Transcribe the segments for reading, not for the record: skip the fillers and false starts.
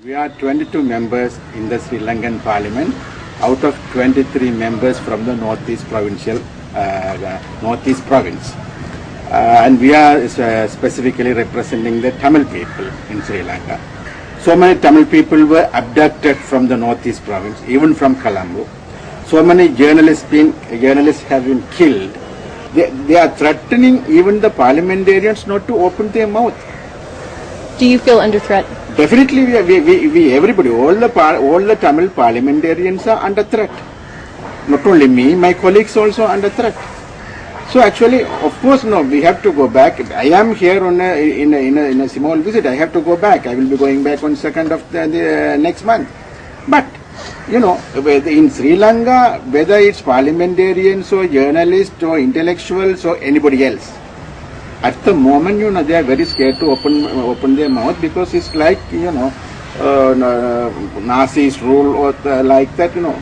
We are 22 members in the Sri Lankan Parliament, out of 23 members from the Northeast Provincial, Northeast Province. And we are specifically representing the Tamil people in Sri Lanka. So many Tamil people were abducted from the Northeast Province, even from Colombo. So many journalists have been killed. They are threatening even the parliamentarians not to open their mouth. Do you feel under threat? Definitely, we everybody, all the Tamil parliamentarians are under threat. Not only me, my colleagues also under threat. So actually, of course, no, we have to go back. I am here on in a small visit. I have to go back. I will be going back on 2nd of the next month. But you know, in Sri Lanka, whether it's parliamentarians or journalists or intellectuals or anybody else, at the moment, you know, they are very scared to open their mouth because it's like, you know, Nazis rule or like that, you know.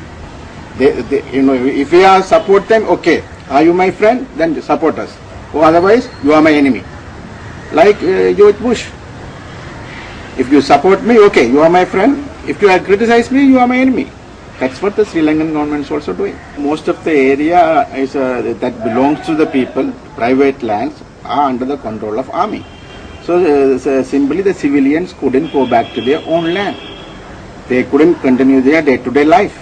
You know, if we are support them, okay, are you my friend? Then support us. Or otherwise, you are my enemy. Like George Bush. If you support me, okay, you are my friend. If you criticize me, you are my enemy. That's what the Sri Lankan government is also doing. Most of the area is that belongs to the people, private lands, are under the control of army. So simply the civilians couldn't go back to their own land. They couldn't continue their day-to-day life.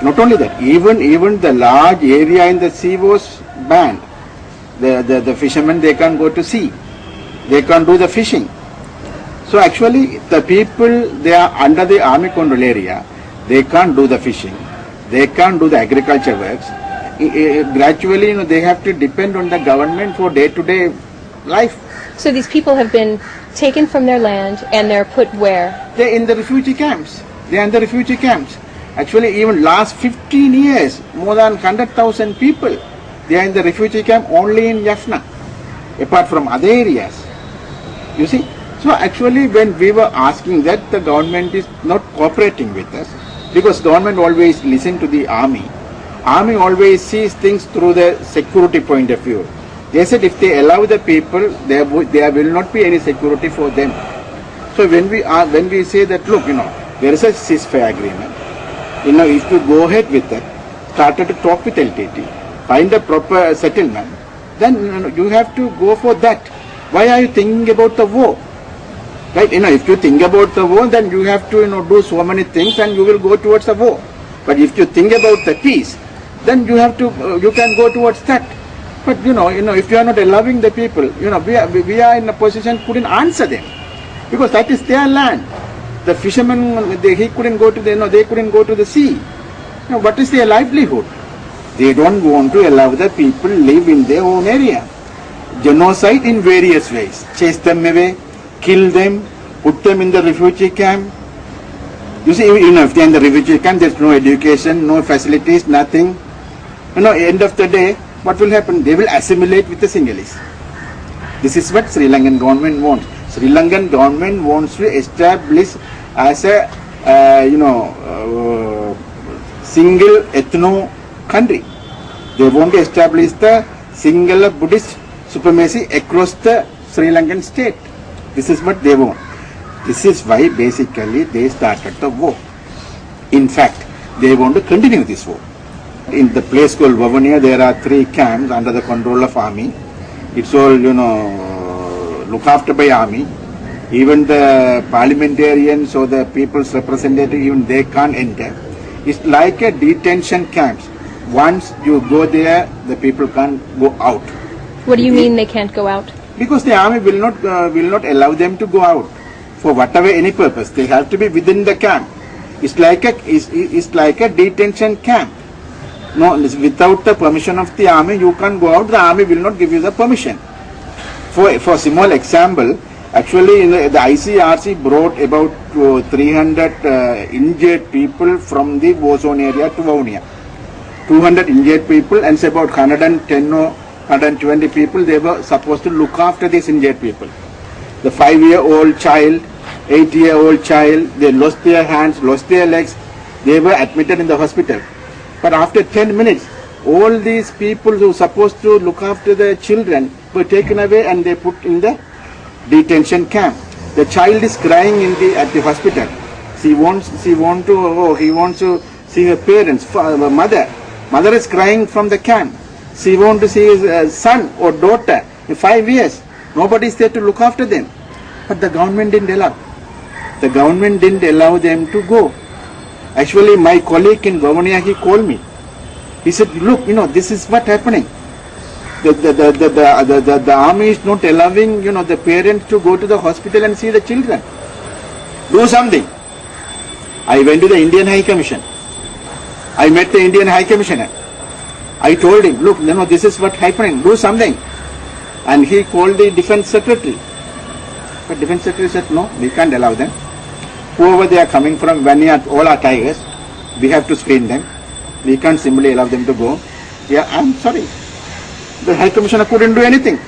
Not only that, even the large area in the sea was banned. The fishermen, they can't go to sea. They can't do the fishing. So actually the people, they are under the army control area. They can't do the fishing. They can't do the agriculture works. Gradually, you know, they have to depend on the government for day-to-day life. So these people have been taken from their land and they're put where? They're in the refugee camps. They're in the refugee camps. Actually, even last 15 years, more than 100,000 people, they are in the refugee camp only in Jaffna, apart from other areas. You see? So actually, when we were asking that, the government is not cooperating with us, because government always listen to the army. Army always sees things through the security point of view. They said if they allow the people, there will not be any security for them. So when we say that, look, you know, there is a ceasefire agreement. You know, if you go ahead with that, started to talk with LTT, find a proper settlement, then you have to go for that. Why are you thinking about the war? Right? You know, if you think about the war, then you have to, you know, do so many things and you will go towards the war. But if you think about the peace, then you have to, you can go towards that. But you know, if you are not allowing the people, you know, we are in a position couldn't answer them, because that is their land. The fishermen, he couldn't go to the, you know, they couldn't go to the sea. You know, what is their livelihood? They don't want to allow the people live in their own area. Genocide in various ways: chase them away, kill them, put them in the refugee camp. You see, you know, if they are in the refugee camp, there's no education, no facilities, nothing. You know, end of the day, what will happen? They will assimilate with the Sinhalese. This is what Sri Lankan government wants. Sri Lankan government wants to establish as a, single ethno country. They want to establish the single Buddhist supremacy across the Sri Lankan state. This is what they want. This is why basically they started the war. In fact, they want to continue this war. In the place called Vavuniya, there are 3 camps under the control of army. It's all, you know, looked after by army. Even the parliamentarians or the people's representative, even they can't enter. It's like a detention camps. Once you go there, the people can't go out. What do you mean they can't go out? Because the army will not allow them to go out for whatever any purpose. They have to be within the camp. It's like a detention camp. No, without the permission of the army, you can't go out. The army will not give you the permission. For small example, actually, the ICRC brought about 300 injured people from the war zone area to Vavuniya. 200 injured people, and say about 110 or 120 people, they were supposed to look after these injured people. The 5-year-old child, 8-year-old child, they lost their hands, lost their legs. They were admitted in the hospital. But after 10 minutes, all these people who were supposed to look after the children were taken away and they put in the detention camp. The child is crying at the hospital. He wants to see her parents, mother. Mother is crying from the camp. She wants to see his son or daughter in 5 years. Nobody is there to look after them. But the government didn't allow. The government didn't allow them to go. Actually, my colleague in Vavuniya, he called me. He said, look, this is what happening. The army is not allowing, the parents to go to the hospital and see the children. Do something. I went to the Indian High Commission. I met the Indian High Commissioner. I told him, look, this is what happening. Do something. And he called the Defense Secretary. But Defense Secretary said, no, we can't allow them. Whoever they are coming from, when all are tigers, we have to screen them. We can't simply allow them to go. Yeah, I'm sorry. The High Commissioner couldn't do anything.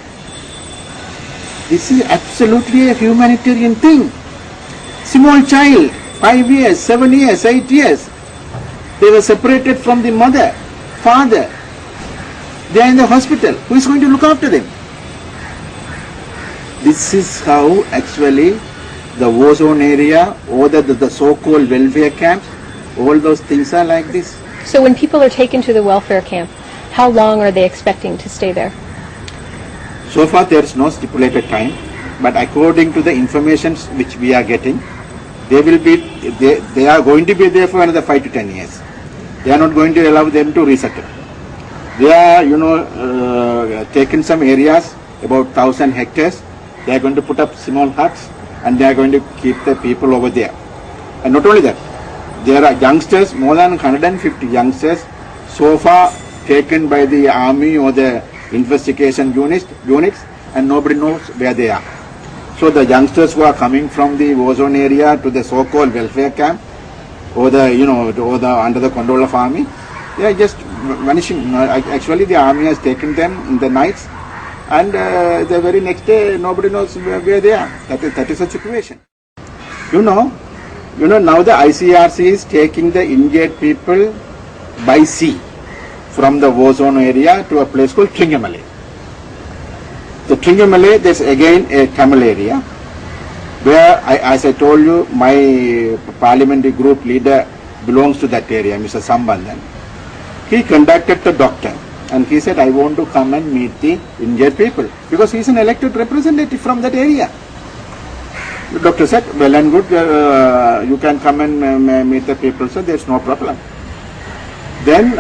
This is absolutely a humanitarian thing. Small child, 5 years, 7 years, 8 years. They were separated from the mother, father. They are in the hospital. Who is going to look after them? This is how actually the war zone area or the so-called welfare camps, all those things are like this. So when people are taken to the welfare camp, how long are they expecting to stay there? So far there is no stipulated time, but according to the information which we are getting, they are going to be there for another 5 to 10 years. They are not going to allow them to resettle. They are, taken some areas, about 1,000 hectares. They are going to put up small huts and they are going to keep the people over there. And not only that, there are youngsters, more than 150 youngsters, so far taken by the army or the investigation units, and nobody knows where they are. So the youngsters who are coming from the war zone area to the so-called welfare camp, or under the control of army, they are just vanishing. Actually, the army has taken them in the nights, and the very next day, nobody knows where they are. That is the situation. Now the ICRC is taking the injured people by sea from the war zone area to a place called Tringamalai. The Tringamalai, there's again a Tamil area where, as I told you, my parliamentary group leader belongs to that area, Mr. Sambandhan. He contacted the doctor and he said, I want to come and meet the injured people because he's an elected representative from that area. The doctor said, well and good, you can come and meet the people, so there's no problem. Then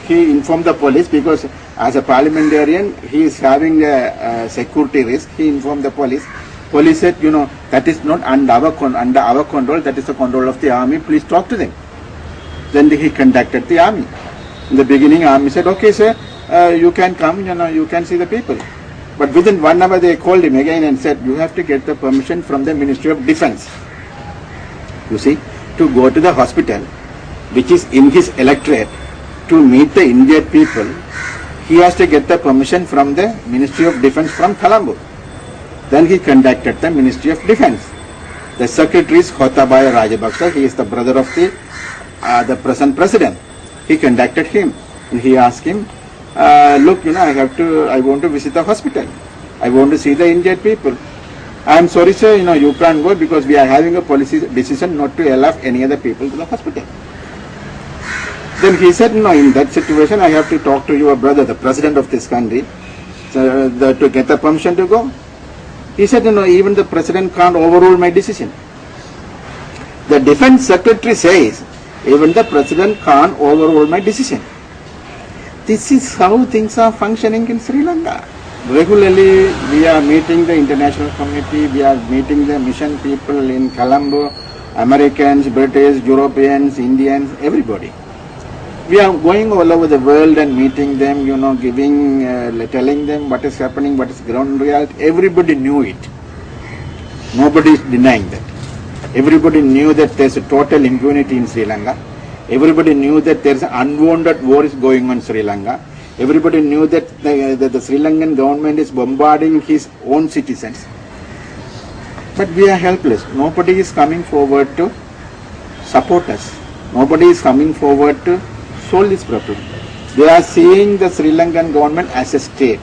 he informed the police because as a parliamentarian, he is having a security risk. He informed the police. Police said, that is not under our control, that is the control of the army, please talk to them. Then he contacted the army. In the beginning, army said, okay sir, you can come, you can see the people. But within 1 hour they called him again and said, you have to get the permission from the Ministry of Defense. You see, to go to the hospital, which is in his electorate, to meet the injured people, he has to get the permission from the Ministry of Defense from Colombo. Then he contacted the Ministry of Defense. The secretary is Gotabaya Rajapaksa. He is the brother of the present president. He contacted him and he asked him, look, I want to visit the hospital. I want to see the injured people. I am sorry sir, you can't go because we are having a policy decision not to allow any other people to the hospital. Then he said, no, in that situation I have to talk to your brother, the president of this country, to get the permission to go. He said, even the president can't overrule my decision. The defense secretary says, even the president can't overrule my decision. This is how things are functioning in Sri Lanka. Regularly, we are meeting the international community, we are meeting the mission people in Colombo, Americans, British, Europeans, Indians, everybody. We are going all over the world and meeting them, telling them what is happening, what is ground reality. Everybody knew it. Nobody is denying that. Everybody knew that there is a total impunity in Sri Lanka. Everybody knew that there is an unwanted war is going on in Sri Lanka. Everybody knew that the Sri Lankan government is bombarding his own citizens. But we are helpless. Nobody is coming forward to support us. Nobody is coming forward to solve this problem. They are seeing the Sri Lankan government as a state.